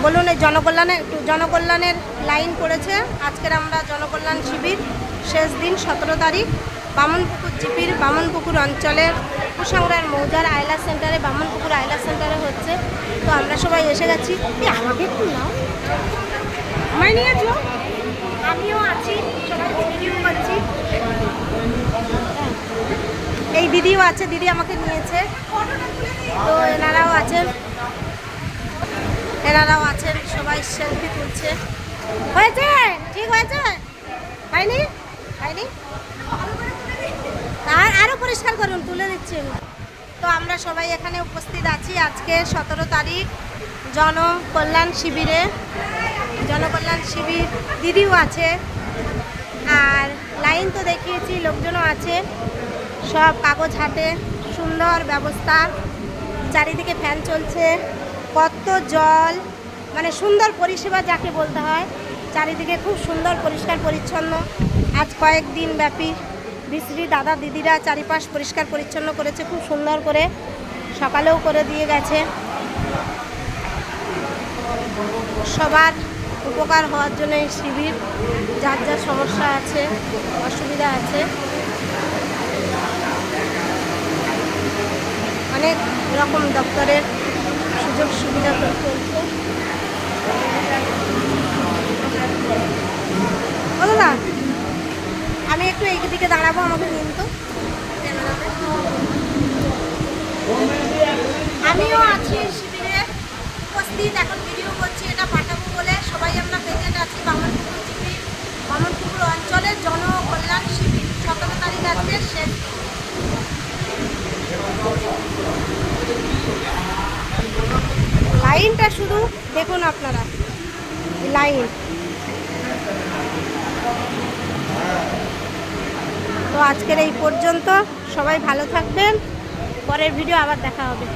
বলুন এই জনকল্যাণের লাইন পড়েছে। আজকের আমরা জনকল্যাণ শিবির শেষ দিন 17 তারিখ বামনপুকুর জিপির বামনপুকুর অঞ্চলের কুসাংড়ার মৌজার আইলা সেন্টারে, বামনপুকুর আইলা সেন্টারে হচ্ছে। তো আমরা সবাই এসে গেছি। আমাকে একটু নাও, আমায় নিয়েছো, আমিও আছি, সবাই ভিডিও করছি। এই দিদিও আছে, দিদি আমাকে নিয়েছে। তো এনারাও আছেন, সবাই সেলফি তুলছে। হয়েছে, ঠিক হয়েছে, হয়নি হয়নি, আরও পরিষ্কার করুন, তুলে দিচ্ছেন। তো আমরা সবাই এখানে উপস্থিত আছি আজকে 17 তারিখ জনকল্যাণ শিবিরে। জনকল্যাণ শিবির দিদিও আছে, আর লাইন তো দেখিয়েছি, লোকজনও আছে, সব কাগজ হাতে, সুন্দর ব্যবস্থা, চারিদিকে ফ্যান চলছে, কত জল, মানে সুন্দর পরিষেবা যাকে বলতে হয়। চারিদিকে খুব সুন্দর পরিষ্কার পরিচ্ছন্ন। আজ কয়েকদিন ব্যাপী বিশ্রী দাদা দিদিরা চারিপাশ পরিষ্কার পরিচ্ছন্ন করেছে খুব সুন্দর করে, সকালেও করে দিয়ে গেছে। সবার উপকার হওয়ার জন্য এই শিবির, যার যার সমস্যা আছে, অসুবিধা আছে, অনেক রকম দপ্তরের সুযোগ সুবিধা চলছে। বলো না, আমি একটু এই দিকে দাঁড়াবো, আমাকে নিন তো। আমিও আছি শিবিরে উপস্থিত, এখন ভিডিও করছি, এটা পাঠাবো বলে। সবাই আমরা প্রেজেন্ট আছি বামনপুকুর শিবির, বামনপুকুর অঞ্চলের জনকল্যাণ শিবির 17 তারিখ আজকে শেষ। লাইনটা শুধু দেখুন আপনারা, লাইন। তো আজকের এই পর্যন্ত, সবাই ভালো থাকবেন, পরের ভিডিও আবার দেখা হবে।